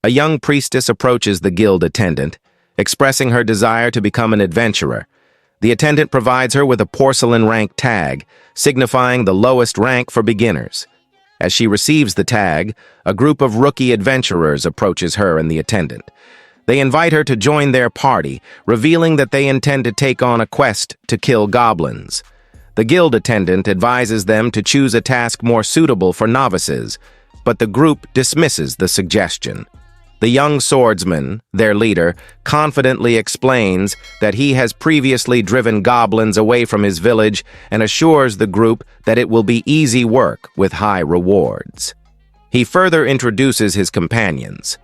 A young priestess approaches the guild attendant, expressing her desire to become an adventurer. The attendant provides her with a porcelain rank tag, signifying the lowest rank for beginners. As she receives the tag, a group of rookie adventurers approaches her and the attendant. They invite her to join their party, revealing that they intend to take on a quest to kill goblins. The guild attendant advises them to choose a task more suitable for novices, but the group dismisses the suggestion. The young swordsman, their leader, confidently explains that he has previously driven goblins away from his village and assures the group that it will be easy work with high rewards. He further introduces his companions,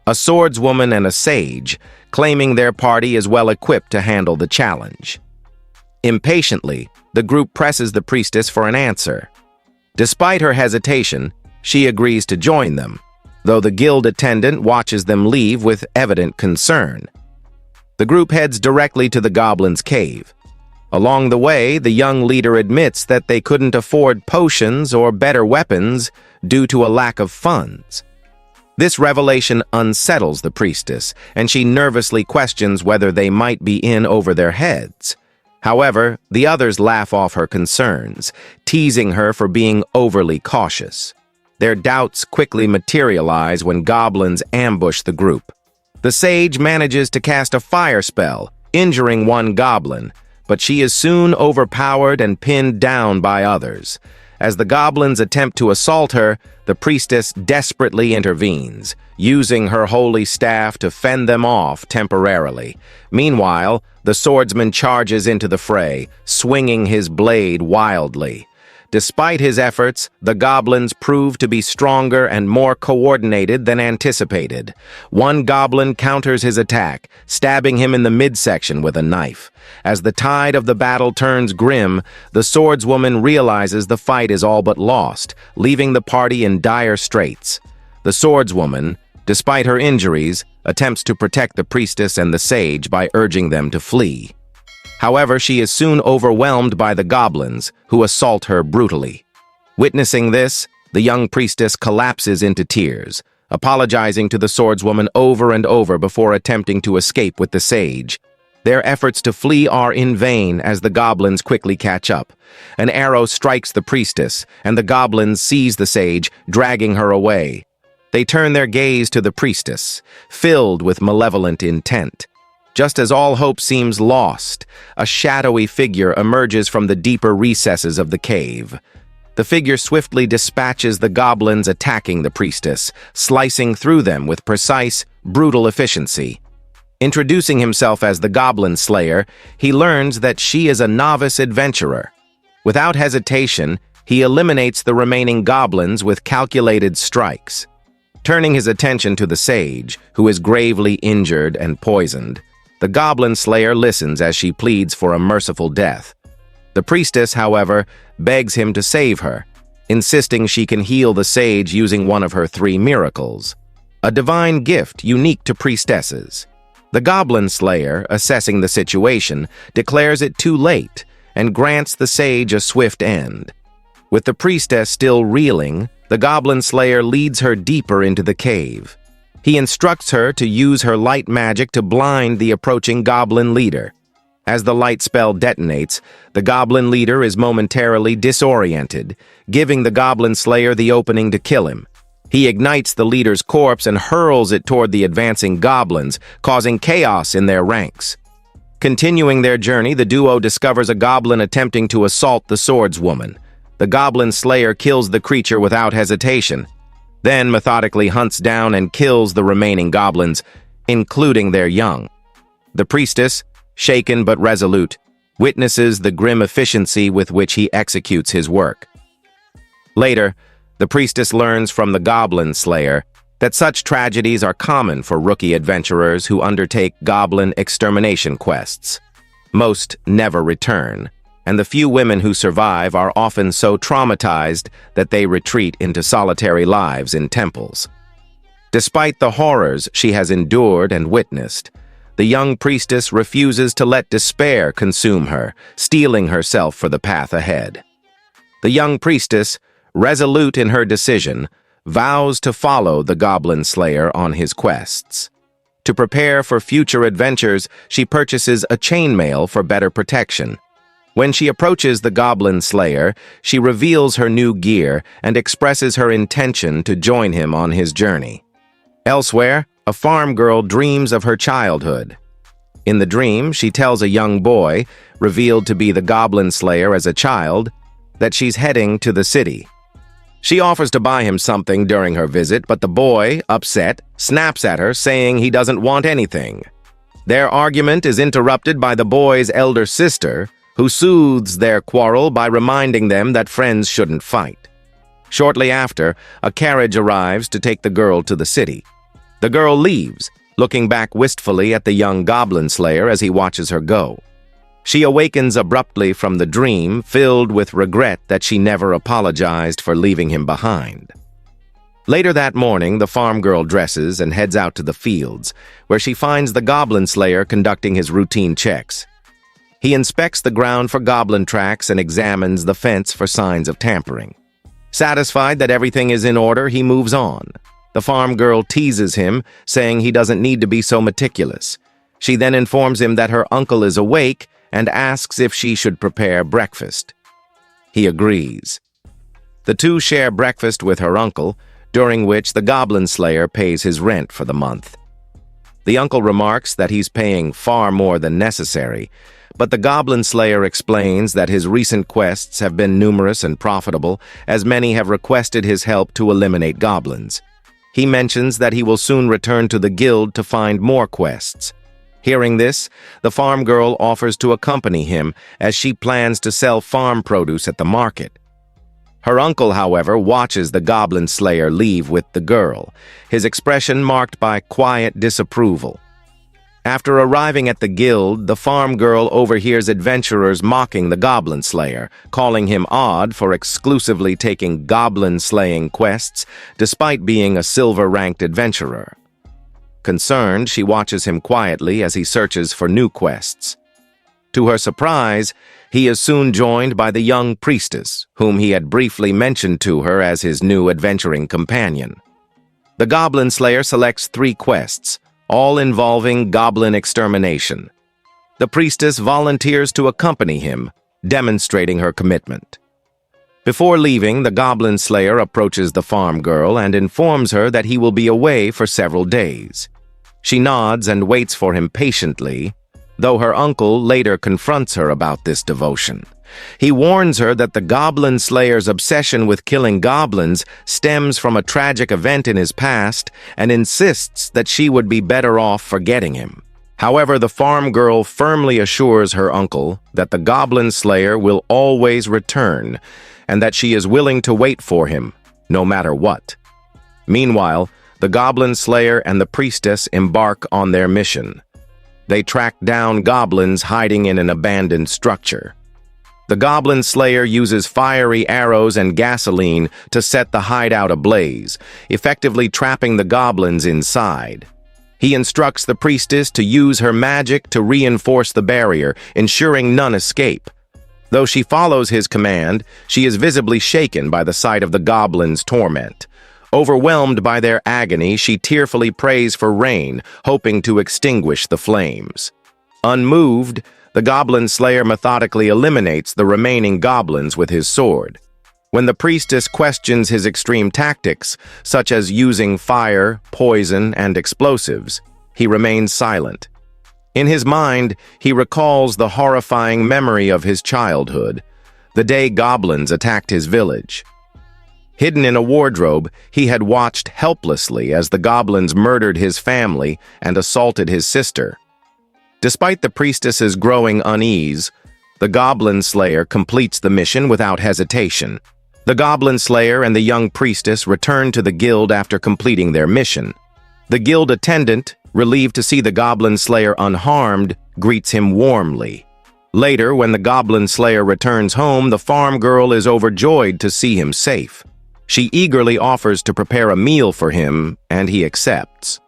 a swordswoman and a sage, claiming their party is well equipped to handle the challenge. Impatiently, the group presses the priestess for an answer. Despite her hesitation, she agrees to join them, though the guild attendant watches them leave with evident concern. The group heads directly to the goblin's cave. Along the way, the young leader admits that they couldn't afford potions or better weapons due to a lack of funds. This revelation unsettles the priestess, and she nervously questions whether they might be in over their heads. However, the others laugh off her concerns, teasing her for being overly cautious. Their doubts quickly materialize when goblins ambush the group. The sage manages to cast a fire spell, injuring one goblin, but she is soon overpowered and pinned down by others. As the goblins attempt to assault her, the priestess desperately intervenes, using her holy staff to fend them off temporarily. Meanwhile, the swordsman charges into the fray, swinging his blade wildly. Despite his efforts, the goblins prove to be stronger and more coordinated than anticipated. One goblin counters his attack, stabbing him in the midsection with a knife. As the tide of the battle turns grim, the swordswoman realizes the fight is all but lost, leaving the party in dire straits. The swordswoman, despite her injuries, attempts to protect the priestess and the sage by urging them to flee. However, she is soon overwhelmed by the goblins, who assault her brutally. Witnessing this, the young priestess collapses into tears, apologizing to the swordswoman over and over before attempting to escape with the sage. Their efforts to flee are in vain as the goblins quickly catch up. An arrow strikes the priestess, and the goblins seize the sage, dragging her away. They turn their gaze to the priestess, filled with malevolent intent. Just as all hope seems lost, a shadowy figure emerges from the deeper recesses of the cave. The figure swiftly dispatches the goblins attacking the priestess, slicing through them with precise, brutal efficiency. Introducing himself as the Goblin Slayer, he learns that she is a novice adventurer. Without hesitation, he eliminates the remaining goblins with calculated strikes. Turning his attention to the sage, who is gravely injured and poisoned, the Goblin Slayer listens as she pleads for a merciful death. The priestess, however, begs him to save her, insisting she can heal the sage using one of her 3 miracles, a divine gift unique to priestesses. The Goblin Slayer, assessing the situation, declares it too late and grants the sage a swift end. With the priestess still reeling, the Goblin Slayer leads her deeper into the cave. He instructs her to use her light magic to blind the approaching goblin leader. As the light spell detonates, the goblin leader is momentarily disoriented, giving the Goblin Slayer the opening to kill him. He ignites the leader's corpse and hurls it toward the advancing goblins, causing chaos in their ranks. Continuing their journey, the duo discovers a goblin attempting to assault the swordswoman. The Goblin Slayer kills the creature without hesitation, then methodically hunts down and kills the remaining goblins, including their young. The priestess, shaken but resolute, witnesses the grim efficiency with which he executes his work. Later, the priestess learns from the Goblin Slayer that such tragedies are common for rookie adventurers who undertake goblin extermination quests. Most never return, and the few women who survive are often so traumatized that they retreat into solitary lives in temples. Despite the horrors she has endured and witnessed, the young priestess refuses to let despair consume her, steeling herself for the path ahead. The young priestess, resolute in her decision, vows to follow the Goblin Slayer on his quests. To prepare for future adventures, she purchases a chainmail for better protection. When she approaches the Goblin Slayer, she reveals her new gear and expresses her intention to join him on his journey. Elsewhere, a farm girl dreams of her childhood. In the dream, she tells a young boy, revealed to be the Goblin Slayer as a child, that she's heading to the city. She offers to buy him something during her visit, but the boy, upset, snaps at her, saying he doesn't want anything. Their argument is interrupted by the boy's elder sister, who soothes their quarrel by reminding them that friends shouldn't fight. Shortly after, a carriage arrives to take the girl to the city. The girl leaves, looking back wistfully at the young Goblin Slayer as he watches her go. She awakens abruptly from the dream, filled with regret that she never apologized for leaving him behind. Later that morning, the farm girl dresses and heads out to the fields, where she finds the Goblin Slayer conducting his routine checks. He inspects the ground for goblin tracks and examines the fence for signs of tampering. Satisfied that everything is in order, he moves on. The farm girl teases him, saying he doesn't need to be so meticulous. She then informs him that her uncle is awake and asks if she should prepare breakfast. He agrees. The two share breakfast with her uncle, during which the Goblin Slayer pays his rent for the month. The uncle remarks that he's paying far more than necessary, but the Goblin Slayer explains that his recent quests have been numerous and profitable, as many have requested his help to eliminate goblins. He mentions that he will soon return to the guild to find more quests. Hearing this, the farm girl offers to accompany him as she plans to sell farm produce at the market. Her uncle, however, watches the Goblin Slayer leave with the girl, his expression marked by quiet disapproval. After arriving at the guild, the farm girl overhears adventurers mocking the Goblin Slayer, calling him odd for exclusively taking goblin-slaying quests despite being a silver-ranked adventurer. Concerned, she watches him quietly as he searches for new quests. To her surprise, he is soon joined by the young priestess, whom he had briefly mentioned to her as his new adventuring companion. The Goblin Slayer selects 3 quests, all involving goblin extermination. The priestess volunteers to accompany him, demonstrating her commitment. Before leaving, the Goblin Slayer approaches the farm girl and informs her that he will be away for several days. She nods and waits for him patiently, though her uncle later confronts her about this devotion. He warns her that the Goblin Slayer's obsession with killing goblins stems from a tragic event in his past and insists that she would be better off forgetting him. However, the farm girl firmly assures her uncle that the Goblin Slayer will always return and that she is willing to wait for him, no matter what. Meanwhile, the Goblin Slayer and the priestess embark on their mission. They track down goblins hiding in an abandoned structure. The Goblin Slayer uses fiery arrows and gasoline to set the hideout ablaze, effectively trapping the goblins inside. He instructs the priestess to use her magic to reinforce the barrier, ensuring none escape. Though she follows his command, she is visibly shaken by the sight of the goblins' torment. Overwhelmed by their agony, she tearfully prays for rain, hoping to extinguish the flames. Unmoved, the Goblin Slayer methodically eliminates the remaining goblins with his sword. When the priestess questions his extreme tactics, such as using fire, poison, and explosives, he remains silent. In his mind, he recalls the horrifying memory of his childhood, the day goblins attacked his village. Hidden in a wardrobe, he had watched helplessly as the goblins murdered his family and assaulted his sister. Despite the priestess's growing unease, the Goblin Slayer completes the mission without hesitation. The Goblin Slayer and the young priestess return to the guild after completing their mission. The guild attendant, relieved to see the Goblin Slayer unharmed, greets him warmly. Later, when the Goblin Slayer returns home, the farm girl is overjoyed to see him safe. She eagerly offers to prepare a meal for him, and he accepts.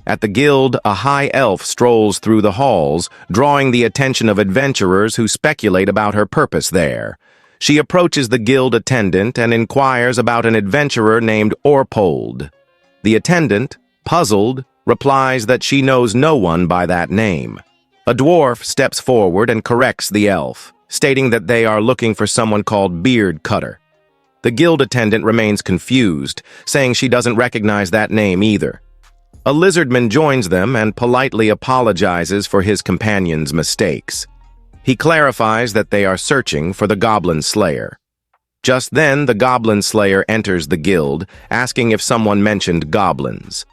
At the guild, a high elf strolls through the halls, drawing the attention of adventurers who speculate about her purpose there. She approaches the guild attendant and inquires about an adventurer named Orpold. The attendant, puzzled, replies that she knows no one by that name. A dwarf steps forward and corrects the elf, stating that they are looking for someone called Beard Cutter. The guild attendant remains confused, saying she doesn't recognize that name either. A lizardman joins them and politely apologizes for his companion's mistakes. He clarifies that they are searching for the Goblin Slayer. Just then, the Goblin Slayer enters the guild, asking if someone mentioned goblins.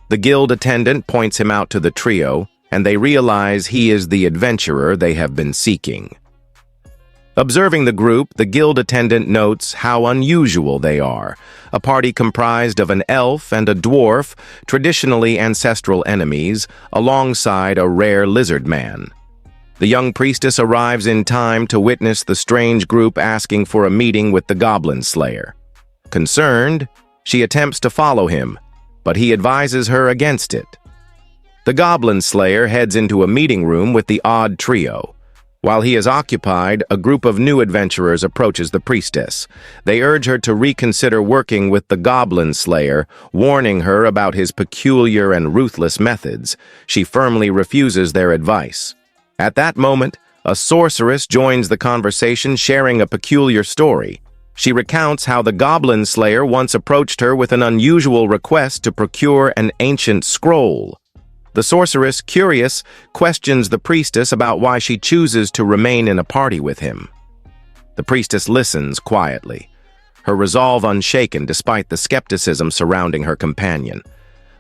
The guild attendant points him out to the trio, and they realize he is the adventurer they have been seeking. Observing the group, the guild attendant notes how unusual they are, a party comprised of an elf and a dwarf, traditionally ancestral enemies, alongside a rare lizard man. The young priestess arrives in time to witness the strange group asking for a meeting with the Goblin Slayer. Concerned, she attempts to follow him, but he advises her against it. The Goblin Slayer heads into a meeting room with the odd trio. While he is occupied, a group of new adventurers approaches the priestess. They urge her to reconsider working with the Goblin Slayer, warning her about his peculiar and ruthless methods. She firmly refuses their advice. At that moment, a sorceress joins the conversation, sharing a peculiar story. She recounts how the Goblin Slayer once approached her with an unusual request to procure an ancient scroll. The sorceress, curious, questions the priestess about why she chooses to remain in a party with him. The priestess listens quietly, her resolve unshaken despite the skepticism surrounding her companion.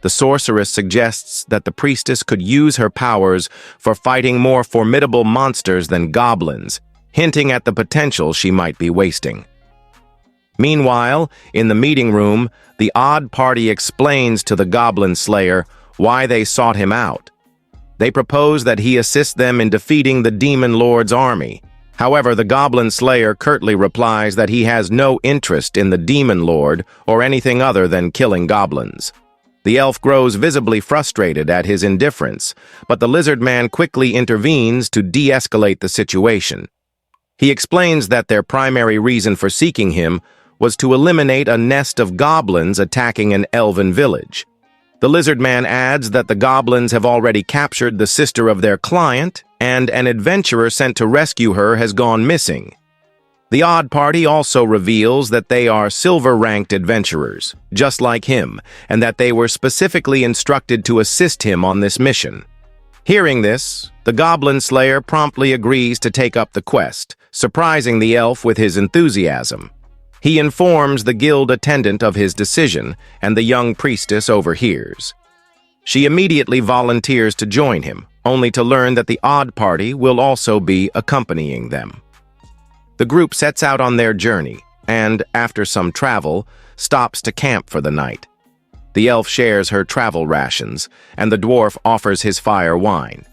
The sorceress suggests that the priestess could use her powers for fighting more formidable monsters than goblins, hinting at the potential she might be wasting. Meanwhile, in the meeting room, the odd party explains to the Goblin Slayer why they sought him out. They propose that he assist them in defeating the Demon Lord's army. However, the Goblin Slayer curtly replies that he has no interest in the Demon Lord or anything other than killing goblins. The elf grows visibly frustrated at his indifference, but the lizard man quickly intervenes to de-escalate the situation. He explains that their primary reason for seeking him was to eliminate a nest of goblins attacking an elven village. The lizard man adds that the goblins have already captured the sister of their client, and an adventurer sent to rescue her has gone missing. The odd party also reveals that they are silver-ranked adventurers, just like him, and that they were specifically instructed to assist him on this mission. Hearing this, the Goblin Slayer promptly agrees to take up the quest, surprising the elf with his enthusiasm. He informs the guild attendant of his decision, and the young priestess overhears. She immediately volunteers to join him, only to learn that the odd party will also be accompanying them. The group sets out on their journey, and, after some travel, stops to camp for the night. The elf shares her travel rations, and the dwarf offers his fire wine.